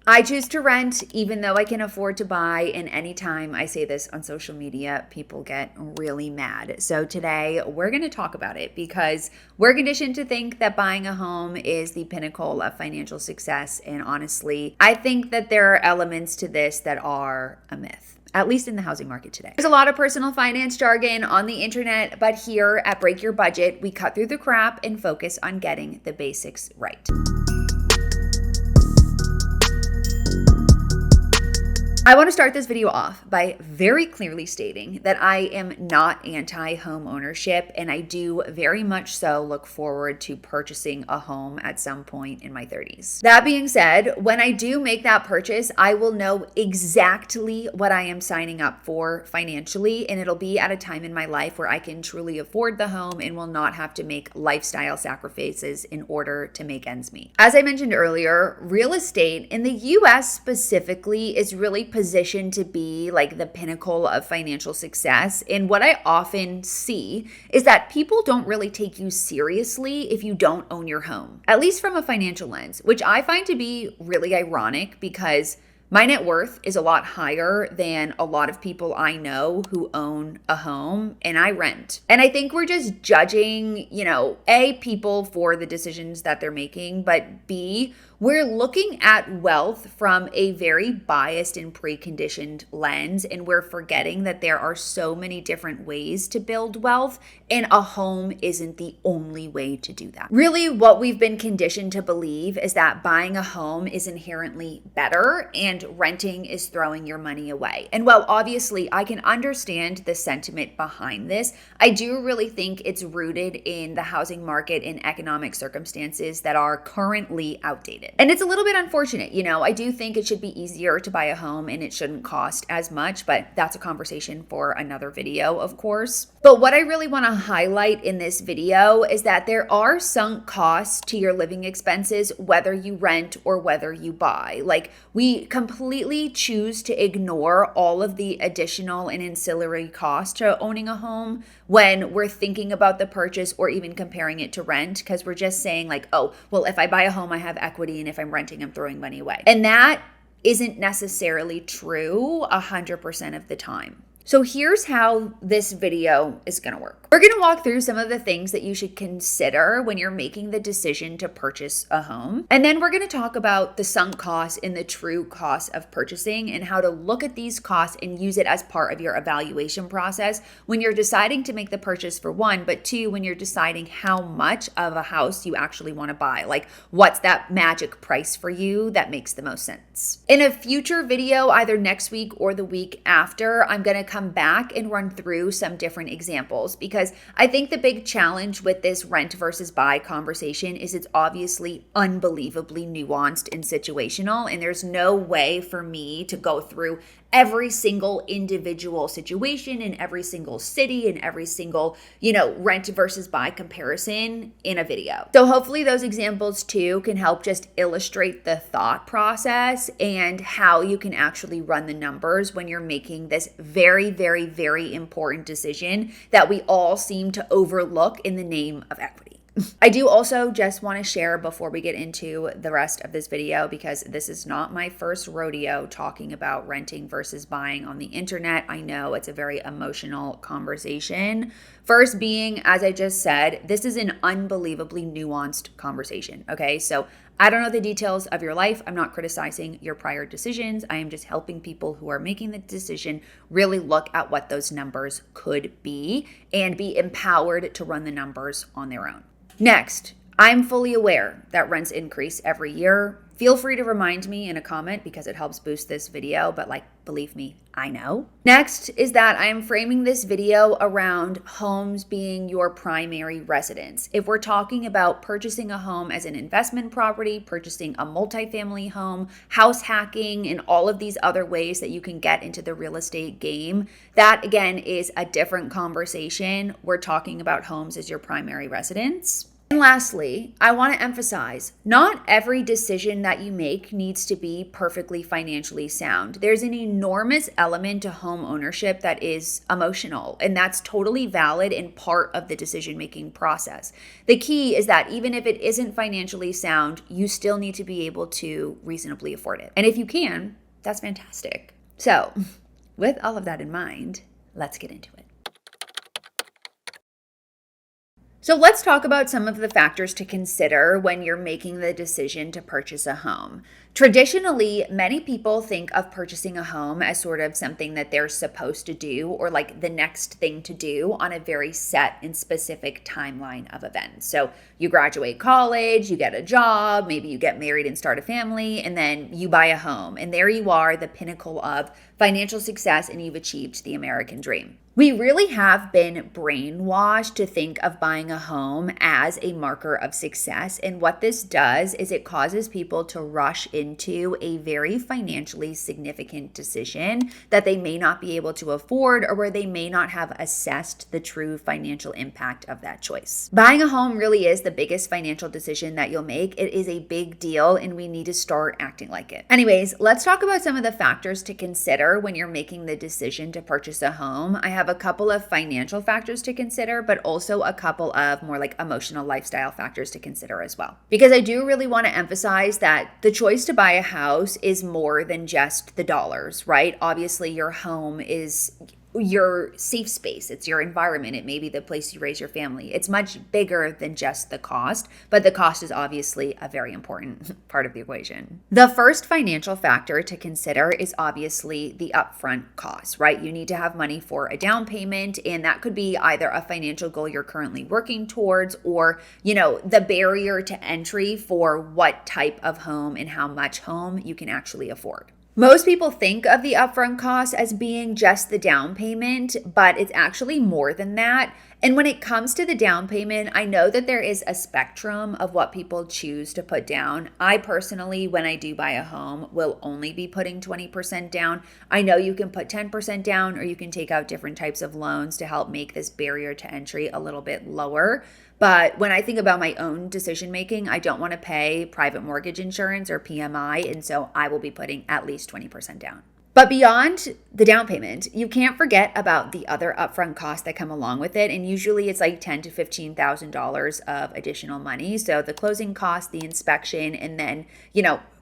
I choose to rent even though I can afford to buy, and anytime I say this on social media, people get really mad. So today we're going to talk about it because we're conditioned to think that buying a home is the pinnacle of financial success, and honestly, I think that there are elements to this that are a myth, at least in the housing market today. There's a lot of personal finance jargon on the internet, but here at Break Your Budget, we cut through the crap and focus on getting the basics right. I want to start this video off by very clearly stating that I am not anti-home ownership, and I do very much so look forward to purchasing a home at some point in my 30s. That being said, when I do make that purchase, I will know exactly what I am signing up for financially, and it'll be at a time in my life where I can truly afford the home and will not have to make lifestyle sacrifices in order to make ends meet. As I mentioned earlier, real estate in the US specifically is really positioned to be like the pinnacle of financial success. And what I often see is that people don't really take you seriously if you don't own your home, at least from a financial lens, which I find to be really ironic because my net worth is a lot higher than a lot of people I know who own a home, and I rent. And I think we're just judging, A, people for the decisions that they're making, but B, we're looking at wealth from a very biased and preconditioned lens, and we're forgetting that there are so many different ways to build wealth, and a home isn't the only way to do that. Really, what we've been conditioned to believe is that buying a home is inherently better and renting is throwing your money away. And while obviously I can understand the sentiment behind this, I do really think it's rooted in the housing market and economic circumstances that are currently outdated. And it's a little bit unfortunate, I do think it should be easier to buy a home and it shouldn't cost as much, but that's a conversation for another video, of course. But what I really want to highlight in this video is that there are sunk costs to your living expenses, whether you rent or whether you buy. Like, we completely choose to ignore all of the additional and ancillary costs to owning a home when we're thinking about the purchase or even comparing it to rent, because we're just saying like, oh, well, if I buy a home, I have equity, and if I'm renting, I'm throwing money away. And that isn't necessarily true 100% of the time. So here's how this video is going to work. We're going to walk through some of the things that you should consider when you're making the decision to purchase a home. And then we're going to talk about the sunk costs and the true costs of purchasing and how to look at these costs and use it as part of your evaluation process when you're deciding to make the purchase, for one, but two, when you're deciding how much of a house you actually want to buy. Like, what's that magic price for you that makes the most sense? In a future video, either next week or the week after, I'm going to come back and run through some different examples, because I think the big challenge with this rent versus buy conversation is it's obviously unbelievably nuanced and situational, and there's no way for me to go through every single individual situation in every single city and every single, rent versus buy comparison in a video. So hopefully those examples too can help just illustrate the thought process and how you can actually run the numbers when you're making this very, very, very important decision that we all seem to overlook in the name of equity. I do also just want to share before we get into the rest of this video, because this is not my first rodeo talking about renting versus buying on the internet. I know it's a very emotional conversation. First being, as I just said, this is an unbelievably nuanced conversation, okay? So I don't know the details of your life. I'm not criticizing your prior decisions. I am just helping people who are making the decision really look at what those numbers could be and be empowered to run the numbers on their own. Next, I'm fully aware that rents increase every year. Feel free to remind me in a comment because it helps boost this video, but believe me, I know. Next is that I am framing this video around homes being your primary residence. If we're talking about purchasing a home as an investment property, purchasing a multifamily home, house hacking, and all of these other ways that you can get into the real estate game, that again is a different conversation. We're talking about homes as your primary residence. And lastly, I want to emphasize not every decision that you make needs to be perfectly financially sound. There's an enormous element to home ownership that is emotional, and that's totally valid and part of the decision making process. The key is that even if it isn't financially sound, you still need to be able to reasonably afford it. And if you can, that's fantastic. So, with all of that in mind, let's get into it. So let's talk about some of the factors to consider when you're making the decision to purchase a home. Traditionally, many people think of purchasing a home as sort of something that they're supposed to do or like the next thing to do on a very set and specific timeline of events. So you graduate college, you get a job, maybe you get married and start a family, and then you buy a home. And there you are, the pinnacle of financial success, and you've achieved the American dream. We really have been brainwashed to think of buying a home as a marker of success. And what this does is it causes people to rush into a very financially significant decision that they may not be able to afford or where they may not have assessed the true financial impact of that choice. Buying a home really is the biggest financial decision that you'll make. It is a big deal and we need to start acting like it. Anyways, let's talk about some of the factors to consider when you're making the decision to purchase a home. I have a couple of financial factors to consider, but also a couple of more like emotional lifestyle factors to consider as well. Because I do really want to emphasize that the choice to buy a house is more than just the dollars, right? Obviously, your home is your safe space. It's your environment. It may be the place you raise your family. It's much bigger than just the cost, but the cost is obviously a very important part of the equation. The first financial factor to consider is obviously the upfront cost, right? You need to have money for a down payment, and that could be either a financial goal you're currently working towards or, the barrier to entry for what type of home and how much home you can actually afford. Most people think of the upfront cost as being just the down payment, but it's actually more than that. And when it comes to the down payment, I know that there is a spectrum of what people choose to put down. I personally, when I do buy a home, will only be putting 20% down. I know you can put 10% down or you can take out different types of loans to help make this barrier to entry a little bit lower. But when I think about my own decision making, I don't want to pay private mortgage insurance or PMI, and so I will be putting at least 20% down. But beyond the down payment, you can't forget about the other upfront costs that come along with it, and usually it's like $10,000 to $15,000 of additional money. So the closing cost, the inspection, and then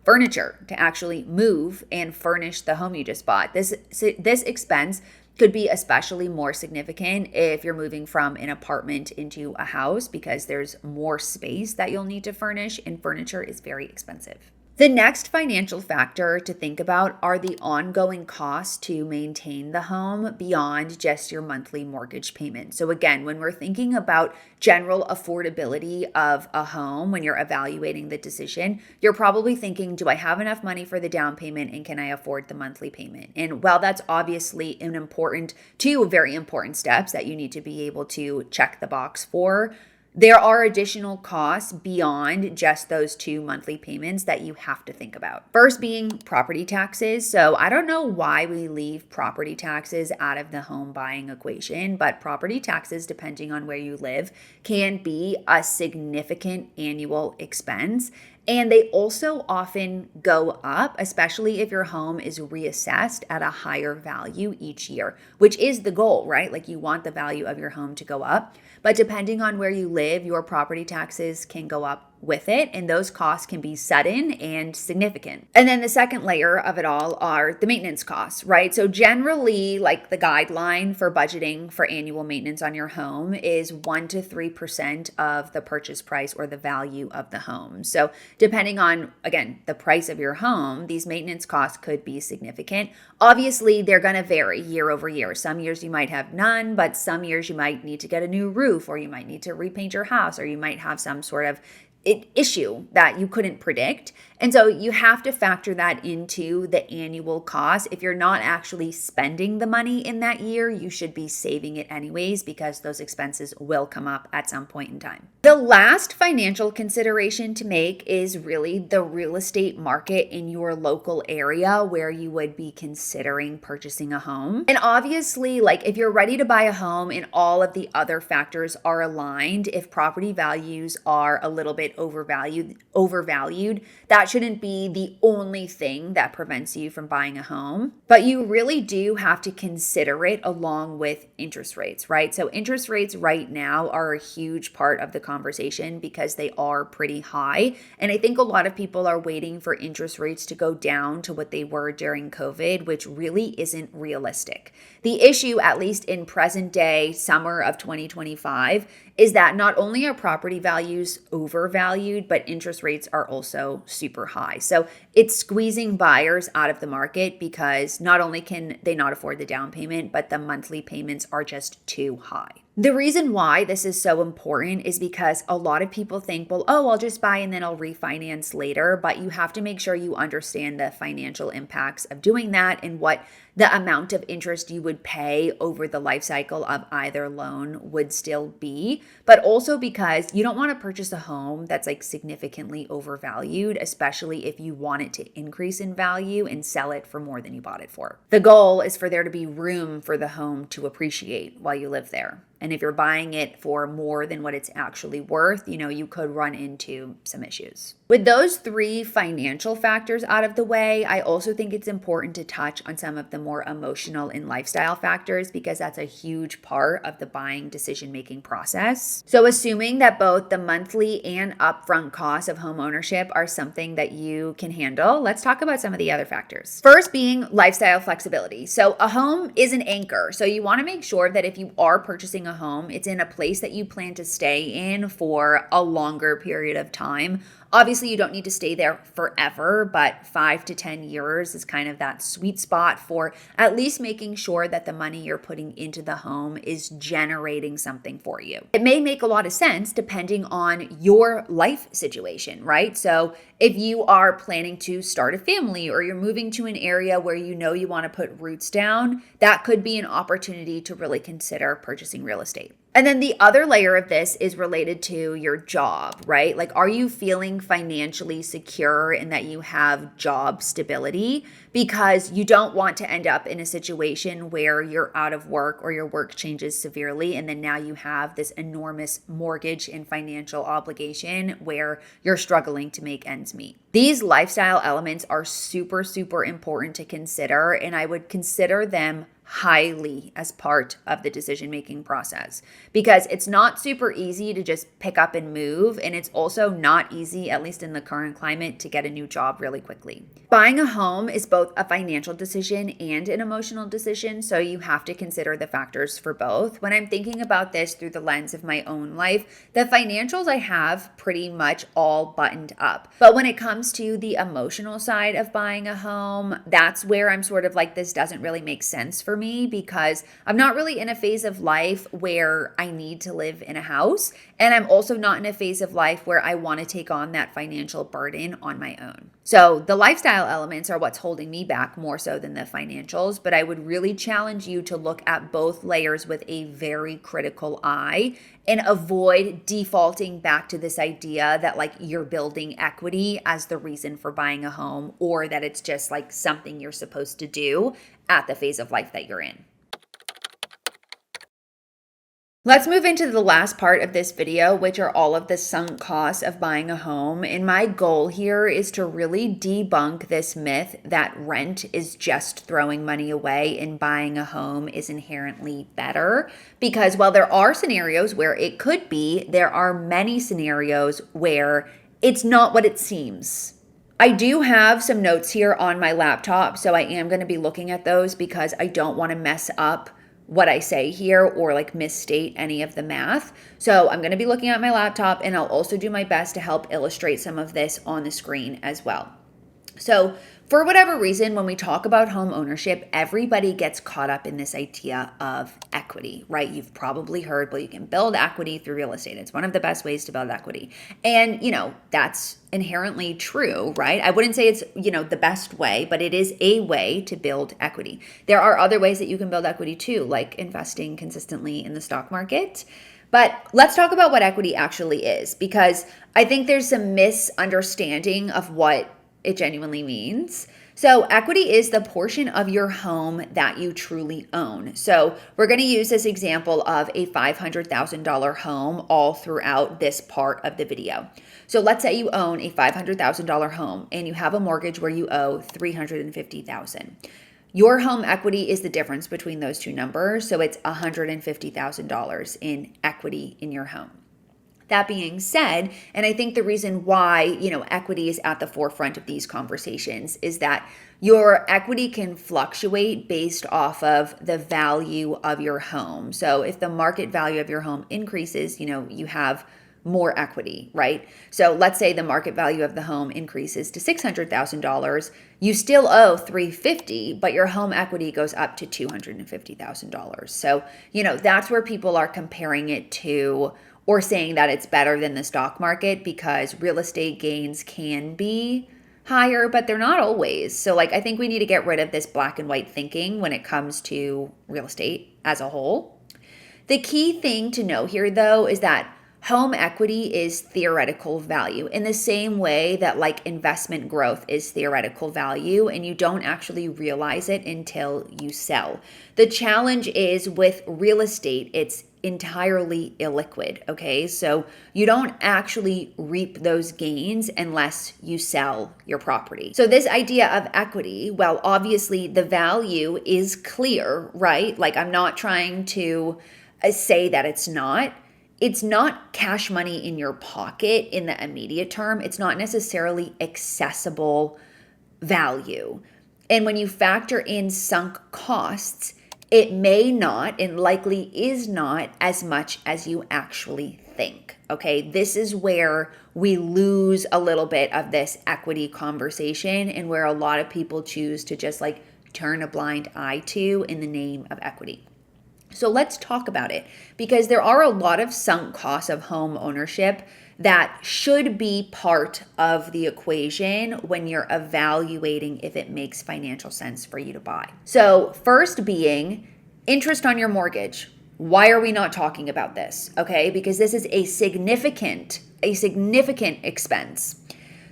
furniture to actually move and furnish the home you just bought. This expense could be especially more significant if you're moving from an apartment into a house because there's more space that you'll need to furnish, and furniture is very expensive. The next financial factor to think about are the ongoing costs to maintain the home beyond just your monthly mortgage payment. So again, when we're thinking about general affordability of a home, when you're evaluating the decision, you're probably thinking, do I have enough money for the down payment and can I afford the monthly payment? And while that's obviously two very important steps that you need to be able to check the box for, there are additional costs beyond just those two monthly payments that you have to think about. First being property taxes. So I don't know why we leave property taxes out of the home buying equation, but property taxes, depending on where you live, can be a significant annual expense. And they also often go up, especially if your home is reassessed at a higher value each year, which is the goal, right? Like you want the value of your home to go up. But depending on where you live, your property taxes can go up with it, and those costs can be sudden and significant. And then the second layer of it all are the maintenance costs, right? So generally, like the guideline for budgeting for annual maintenance on your home is 1% to 3% of the purchase price or the value of the home. So depending on, again, the price of your home, these maintenance costs could be significant. Obviously, they're going to vary year over year. Some years you might have none, but some years you might need to get a new roof, or you might need to repaint your house, or you might have some sort of issue that you couldn't predict. And so you have to factor that into the annual cost. If you're not actually spending the money in that year, you should be saving it anyways because those expenses will come up at some point in time. The last financial consideration to make is really the real estate market in your local area where you would be considering purchasing a home. And obviously, like if you're ready to buy a home and all of the other factors are aligned, if property values are a little bit overvalued, that shouldn't be the only thing that prevents you from buying a home. But you really do have to consider it along with interest rates, right? So interest rates right now are a huge part of the conversation because they are pretty high. And I think a lot of people are waiting for interest rates to go down to what they were during COVID, which really isn't realistic. The issue, at least in present day, summer of 2025, is that not only are property values overvalued, but interest rates are also super high. So it's squeezing buyers out of the market because not only can they not afford the down payment, but the monthly payments are just too high. The reason why this is so important is because a lot of people think, well, oh, I'll just buy and then I'll refinance later. But you have to make sure you understand the financial impacts of doing that and what the amount of interest you would pay over the life cycle of either loan would still be. But also because you don't want to purchase a home that's like significantly overvalued, especially if you want it to increase in value and sell it for more than you bought it for. The goal is for there to be room for the home to appreciate while you live there. And if you're buying it for more than what it's actually worth, you could run into some issues. With those three financial factors out of the way, I also think it's important to touch on some of the more emotional and lifestyle factors because that's a huge part of the buying decision-making process. So assuming that both the monthly and upfront costs of home ownership are something that you can handle, let's talk about some of the other factors. First being lifestyle flexibility. So a home is an anchor. So you want to make sure that if you are purchasing a home, it's in a place that you plan to stay in for a longer period of time. Obviously, you don't need to stay there forever, but 5 to 10 years is kind of that sweet spot for at least making sure that the money you're putting into the home is generating something for you. It may make a lot of sense depending on your life situation, right? So if you are planning to start a family or you're moving to an area where you know you want to put roots down, that could be an opportunity to really consider purchasing real estate. And then the other layer of this is related to your job, right? Like, are you feeling financially secure in that you have job stability? Because you don't want to end up in a situation where you're out of work or your work changes severely. And then now you have this enormous mortgage and financial obligation where you're struggling to make ends meet. These lifestyle elements are super, super important to consider. And I would consider them highly as part of the decision-making process because it's not super easy to just pick up and move. And it's also not easy, at least in the current climate, to get a new job really quickly. Buying a home is both a financial decision and an emotional decision. So you have to consider the factors for both. When I'm thinking about this through the lens of my own life, the financials I have pretty much all buttoned up. But when it comes to the emotional side of buying a home, that's where I'm sort of like, this doesn't really make sense for me because I'm not really in a phase of life where I need to live in a house. And I'm also not in a phase of life where I want to take on that financial burden on my own. So the lifestyle elements are what's holding me back more so than the financials. But I would really challenge you to look at both layers with a very critical eye and avoid defaulting back to this idea that like you're building equity as the reason for buying a home or that it's just like something you're supposed to do at the phase of life that you're in. Let's move into the last part of this video, which are all of the sunk costs of buying a home. And my goal here is to really debunk this myth that rent is just throwing money away and buying a home is inherently better. Because while there are scenarios where it could be, there are many scenarios where it's not what it seems. I do have some notes here on my laptop, so I am going to be looking at those because I don't want to mess up what I say here or like misstate any of the math. So I'm going to be looking at my laptop and I'll also do my best to help illustrate some of this on the screen as well. So For whatever reason, when we talk about home ownership, everybody gets caught up in this idea of equity, right? You've probably heard, well, you can build equity through real estate. It's one of the best ways to build equity. And, that's inherently true, right? I wouldn't say it's, the best way, but it is a way to build equity. There are other ways that you can build equity too, like investing consistently in the stock market. But let's talk about what equity actually is, because I think there's some misunderstanding of what it genuinely means. So equity is the portion of your home that you truly own. So we're going to use this example of a $500,000 home all throughout this part of the video. So let's say you own a $500,000 home and you have a mortgage where you owe $350,000. Your home equity is the difference between those two numbers. So it's $150,000 in equity in your home. That being said, and I think the reason why, equity is at the forefront of these conversations is that your equity can fluctuate based off of the value of your home. So if the market value of your home increases, you have more equity, right? So let's say the market value of the home increases to $600,000, you still owe $350,000, but your home equity goes up to $250,000. So, that's where people are comparing it to, or saying that it's better than the stock market, because real estate gains can be higher, but they're not always. So I think we need to get rid of this black and white thinking when it comes to real estate as a whole. The key thing to know here, though, is that home equity is theoretical value in the same way that investment growth is theoretical value, and you don't actually realize it until you sell. The challenge is with real estate, it's entirely illiquid, okay? So you don't actually reap those gains unless you sell your property. So this idea of equity, well, obviously the value is clear, right? I'm not trying to say that it's not. It's not cash money in your pocket in the immediate term. It's not necessarily accessible value. And when you factor in sunk costs, it may not and likely is not as much as you actually think. Okay, this is where we lose a little bit of this equity conversation, and where a lot of people choose to just turn a blind eye to in the name of equity. So let's talk about it, because there are a lot of sunk costs of home ownership that should be part of the equation when you're evaluating if it makes financial sense for you to buy. So first being interest on your mortgage. Why are we not talking about this? Okay, because this is a significant expense.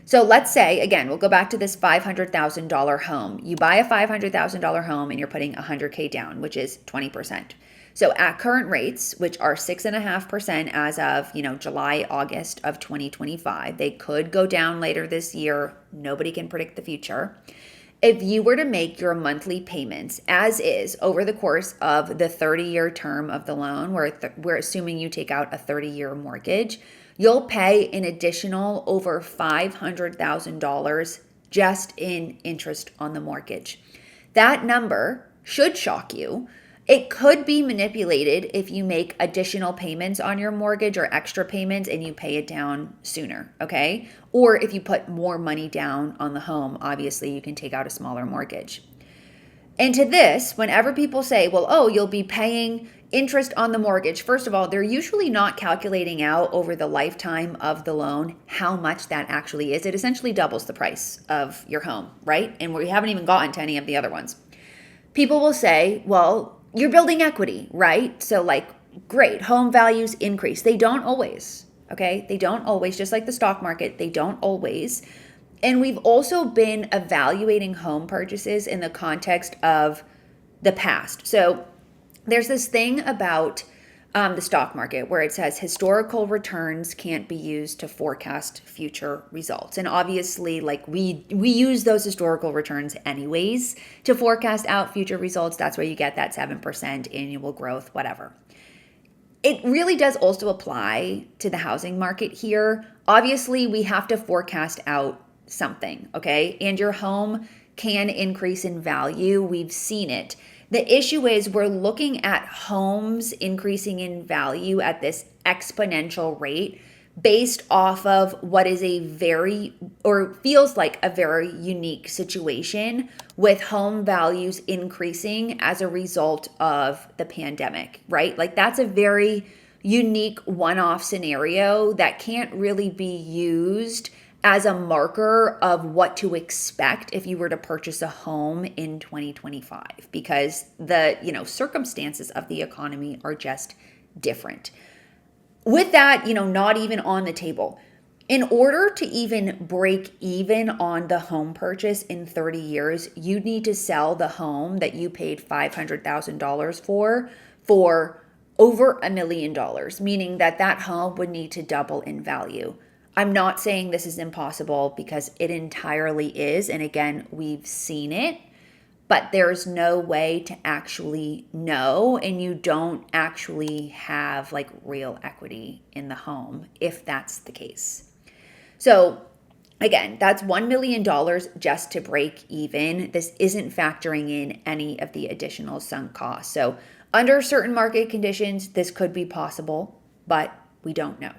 So let's say, again, we'll go back to this $500,000 home. You buy a $500,000 home and you're putting $100K down, which is 20%. So at current rates, which are 6.5% as of, July, August of 2025, they could go down later this year. Nobody can predict the future. If you were to make your monthly payments as is over the course of the 30-year term of the loan, we're assuming you take out a 30-year mortgage, you'll pay an additional over $500,000 just in interest on the mortgage. That number should shock you. It could be manipulated if you make additional payments on your mortgage or extra payments and you pay it down sooner, okay? Or if you put more money down on the home, obviously you can take out a smaller mortgage. And to this, whenever people say, well, you'll be paying interest on the mortgage, first of all, they're usually not calculating out over the lifetime of the loan how much that actually is. It essentially doubles the price of your home, right? And we haven't even gotten to any of the other ones. People will say, well, you're building equity, right? So great, home values increase. They don't always, okay? They don't always, just like the stock market, they don't always. And we've also been evaluating home purchases in the context of the past. So there's this thing about the stock market where it says historical returns can't be used to forecast future results. And obviously, we use those historical returns anyways to forecast out future results. That's where you get that 7% annual growth, whatever. It really does also apply to the housing market here. Obviously, we have to forecast out something, okay? And your home can increase in value. We've seen it. The issue is we're looking at homes increasing in value at this exponential rate based off of what is a very, or feels like a very unique situation with home values increasing as a result of the pandemic, right? Like that's a very unique one-off scenario that can't really be used as a marker of what to expect if you were to purchase a home in 2025, because the, circumstances of the economy are just different. With that, not even on the table, in order to even break even on the home purchase in 30 years, you need to sell the home that you paid $500,000 for over $1 million, meaning that that home would need to double in value. I'm not saying this is impossible, because it entirely is. And again, we've seen it, but there's no way to actually know, and you don't actually have like real equity in the home if that's the case. So again, that's $1 million just to break even. This isn't factoring in any of the additional sunk costs. So under certain market conditions, this could be possible, but we don't know.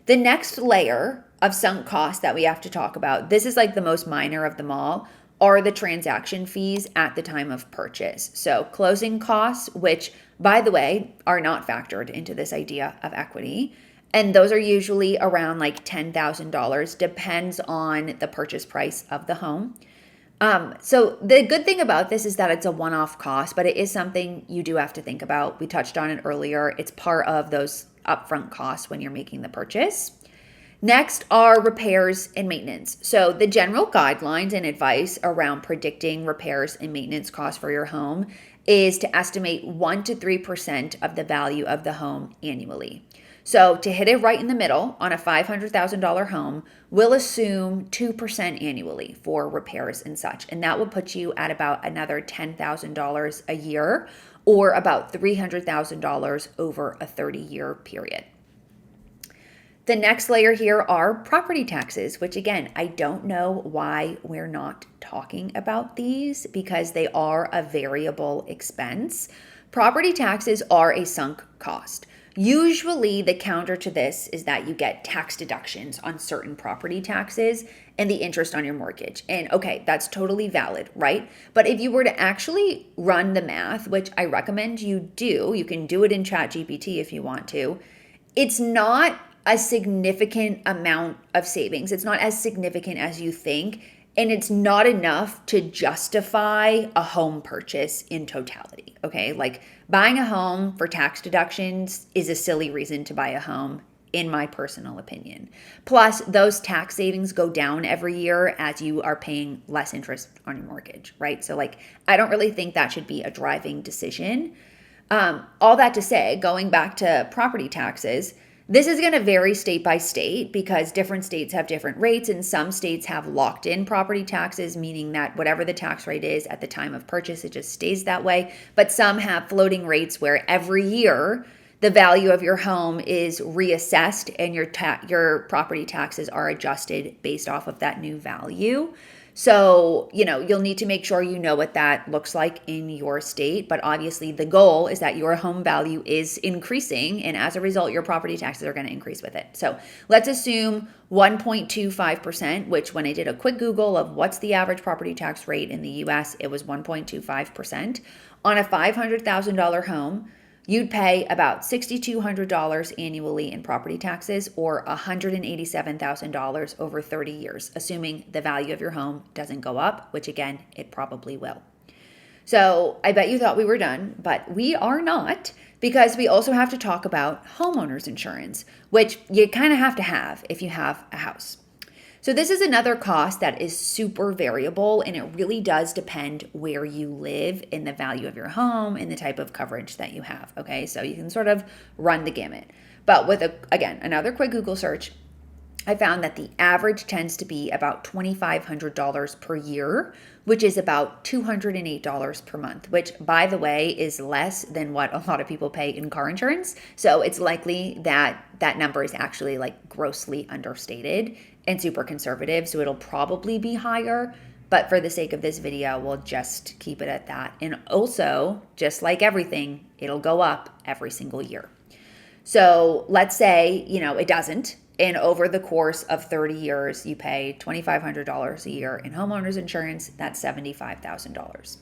The next layer of sunk costs that we have to talk about, this is like the most minor of them all, are the transaction fees at the time of purchase. So closing costs, which by the way, are not factored into this idea of equity. And those are usually around like $10,000, depends on the purchase price of the home. So the good thing about this is that it's a one-off cost, but it is something you do have to think about. We touched on it earlier. It's part of those upfront costs when you're making the purchase. Next are repairs and maintenance. So the general guidelines and advice around predicting repairs and maintenance costs for your home is to estimate 1 to 3% of the value of the home annually. So to hit it right in the middle on a $500,000 home, we'll assume 2% annually for repairs and such. And that will put you at about another $10,000 a year, or about $300,000 over a 30-year period. The next layer here are property taxes, which again, I don't know why we're not talking about these, because they are a variable expense. Property taxes are a sunk cost. Usually the counter to this is that you get tax deductions on certain property taxes and the interest on your mortgage. And okay, that's totally valid, right? But if you were to actually run the math, which I recommend you do, you can do it in ChatGPT if you want to, it's not a significant amount of savings. It's not as significant as you think, and it's not enough to justify a home purchase in totality, okay? Like buying a home for tax deductions is a silly reason to buy a home, in my personal opinion. Plus, those tax savings go down every year as you are paying less interest on your mortgage, right? So like, I don't really think that should be a driving decision. All that to say, going back to property taxes, this is going to vary state by state, because different states have different rates, and some states have locked in property taxes, meaning that whatever the tax rate is at the time of purchase, it just stays that way. But some have floating rates where every year the value of your home is reassessed and your property taxes are adjusted based off of that new value. So, you'll need to make sure you know what that looks like in your state. But obviously, the goal is that your home value is increasing. And as a result, your property taxes are going to increase with it. So let's assume 1.25%, which when I did a quick Google of what's the average property tax rate in the US, it was 1.25%. On a $500,000 home, you'd pay about $6,200 annually in property taxes, or $187,000 over 30 years, assuming the value of your home doesn't go up, which again, it probably will. So I bet you thought we were done, but we are not, because we also have to talk about homeowners insurance, which you kind of have if you have a house. So this is another cost that is super variable, and it really does depend where you live in the value of your home and the type of coverage that you have, okay? So you can sort of run the gamut. But with, again, another quick Google search, I found that the average tends to be about $2,500 per year, which is about $208 per month, which, by the way, is less than what a lot of people pay in car insurance. So it's likely that that number is actually like grossly understated and super conservative. So it'll probably be higher. But for the sake of this video, we'll just keep it at that. And also, just like everything, it'll go up every single year. So let's say, it doesn't. And over the course of 30 years, you pay $2,500 a year in homeowners insurance. That's $75,000.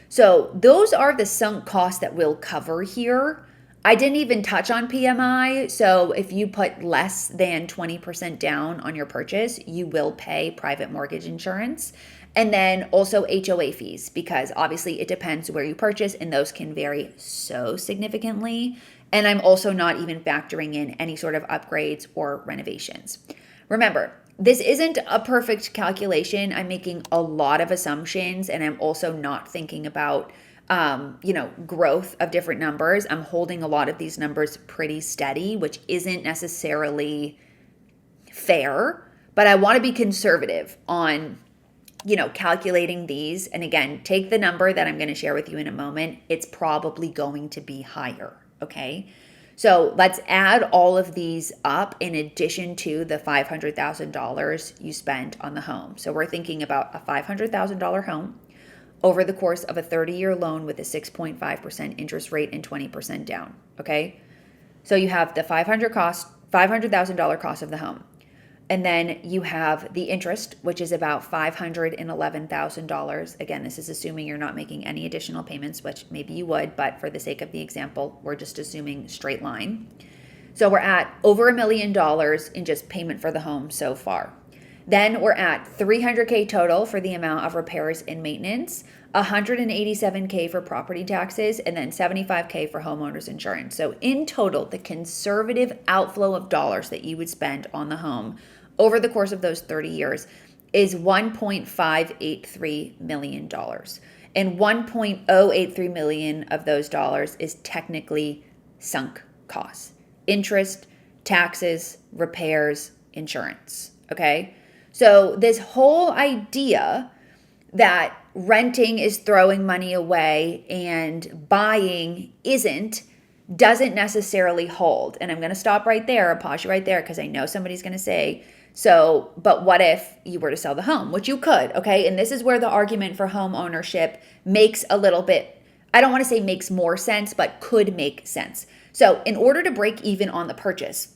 So those are the sunk costs that we'll cover here. I didn't even touch on PMI. So if you put less than 20% down on your purchase, you will pay private mortgage insurance. And then also HOA fees, because obviously it depends where you purchase and those can vary so significantly. And I'm also not even factoring in any sort of upgrades or renovations. Remember, this isn't a perfect calculation. I'm making a lot of assumptions, and I'm also not thinking about growth of different numbers. I'm holding a lot of these numbers pretty steady, which isn't necessarily fair, but I want to be conservative on calculating these. And again, take the number that I'm going to share with you in a moment. It's probably going to be higher. Okay. So let's add all of these up in addition to the $500,000 you spent on the home. So we're thinking about a $500,000 home over the course of a 30-year loan with a 6.5% interest rate and 20% down. Okay. So you have the $500,000 cost of the home. And then you have the interest, which is about $511,000. Again, this is assuming you're not making any additional payments, which maybe you would, but for the sake of the example, we're just assuming straight line. So we're at over $1 million in just payment for the home so far. Then we're at $300K total for the amount of repairs and maintenance, $187K for property taxes, and then $75K for homeowners insurance. So in total, the conservative outflow of dollars that you would spend on the home over the course of those 30 years is $1.583 million. And $1.083 million of those dollars is technically sunk costs: interest, taxes, repairs, insurance. Okay? So this whole idea that renting is throwing money away and buying doesn't necessarily hold. And I'm going to stop right there, I'll pause you right there, because I know somebody's going to say, so, but what if you were to sell the home? Which you could, okay? And this is where the argument for home ownership makes a little bit, I don't want to say makes more sense, but could make sense. So in order to break even on the purchase,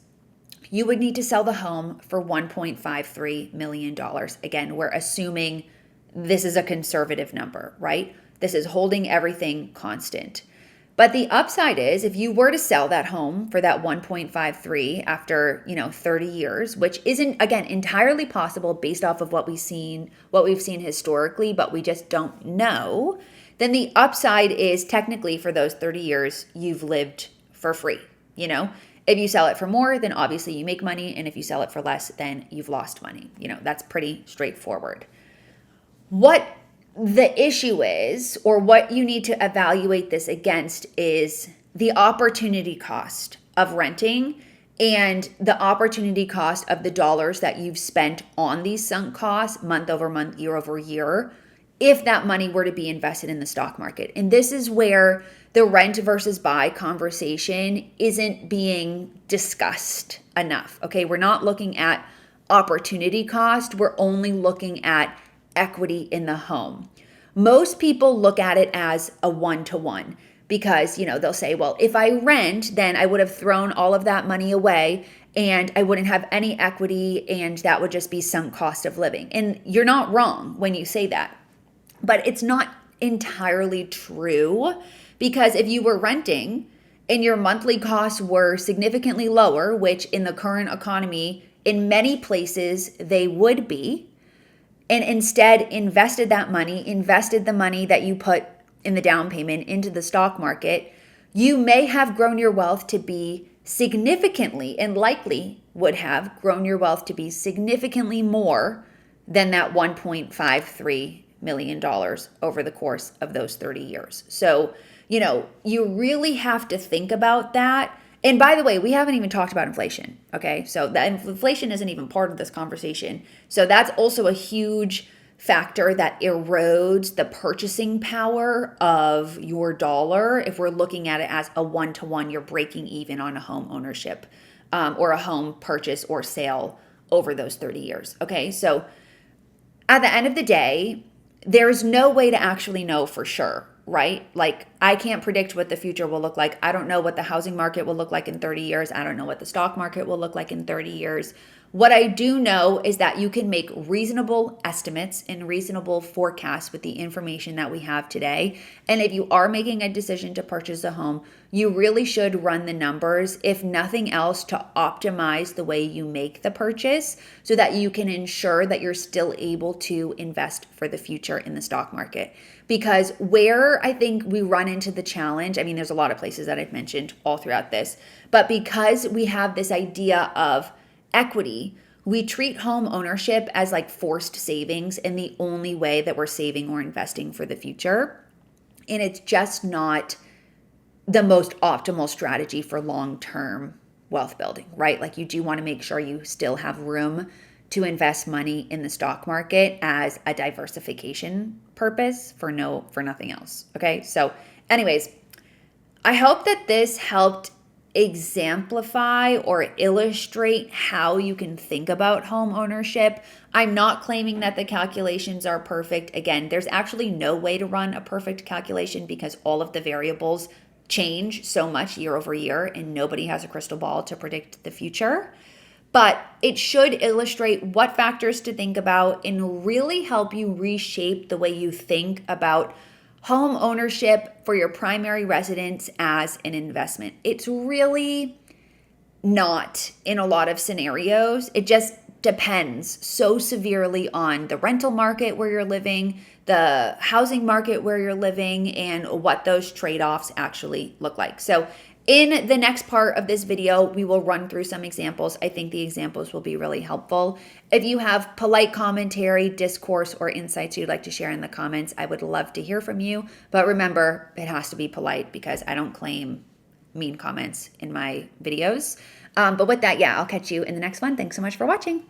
you would need to sell the home for $1.53 million. Again, we're assuming this is a conservative number, right? This is holding everything constant. But the upside is if you were to sell that home for that 1.53 after, 30 years, which isn't, again, entirely possible based off of what we've seen historically, but we just don't know, then the upside is technically for those 30 years, you've lived for free. If you sell it for more, then obviously you make money. And if you sell it for less, then you've lost money. That's pretty straightforward. What the issue is, or what you need to evaluate this against, is the opportunity cost of renting and the opportunity cost of the dollars that you've spent on these sunk costs month over month, year over year, if that money were to be invested in the stock market. And this is where the rent versus buy conversation isn't being discussed enough. Okay, we're not looking at opportunity cost. We're only looking at equity in the home. Most people look at it as a one-to-one because, they'll say, well, if I rent, then I would have thrown all of that money away and I wouldn't have any equity and that would just be sunk cost of living. And you're not wrong when you say that, but it's not entirely true, because if you were renting and your monthly costs were significantly lower, which in the current economy, in many places they would be, and instead invested the money that you put in the down payment into the stock market, you may have grown your wealth to be significantly, and likely would have grown your wealth to be significantly more than that $1.53 million over the course of those 30 years. So, you really have to think about that. And by the way, we haven't even talked about inflation, okay? So the inflation isn't even part of this conversation. So that's also a huge factor that erodes the purchasing power of your dollar. If we're looking at it as a one-to-one, you're breaking even on a home ownership or a home purchase or sale over those 30 years, okay? So at the end of the day, there's no way to actually know for sure, right? Like, I can't predict what the future will look like. I don't know what the housing market will look like in 30 years. I don't know what the stock market will look like in 30 years. What I do know is that you can make reasonable estimates and reasonable forecasts with the information that we have today. And if you are making a decision to purchase a home, you really should run the numbers, if nothing else, to optimize the way you make the purchase so that you can ensure that you're still able to invest for the future in the stock market. Because where I think we run into the challenge, I mean, there's a lot of places that I've mentioned all throughout this, but because we have this idea of equity, we treat home ownership as like forced savings and the only way that we're saving or investing for the future. And it's just not the most optimal strategy for long-term wealth building, right? Like, you do want to make sure you still have room to invest money in the stock market as a diversification purpose for nothing else. Okay? So anyways, I hope that this helped exemplify or illustrate how you can think about home ownership. I'm not claiming that the calculations are perfect. Again, there's actually no way to run a perfect calculation because all of the variables change so much year over year and nobody has a crystal ball to predict the future. But it should illustrate what factors to think about and really help you reshape the way you think about home ownership for your primary residence as an investment. It's really not in a lot of scenarios. It just depends so severely on the rental market where you're living, the housing market where you're living, and what those trade-offs actually look like. So in the next part of this video, we will run through some examples. I think the examples will be really helpful. If you have polite commentary, discourse, or insights you'd like to share in the comments, I would love to hear from you. But remember, it has to be polite because I don't claim mean comments in my videos. But with that, yeah, I'll catch you in the next one. Thanks so much for watching.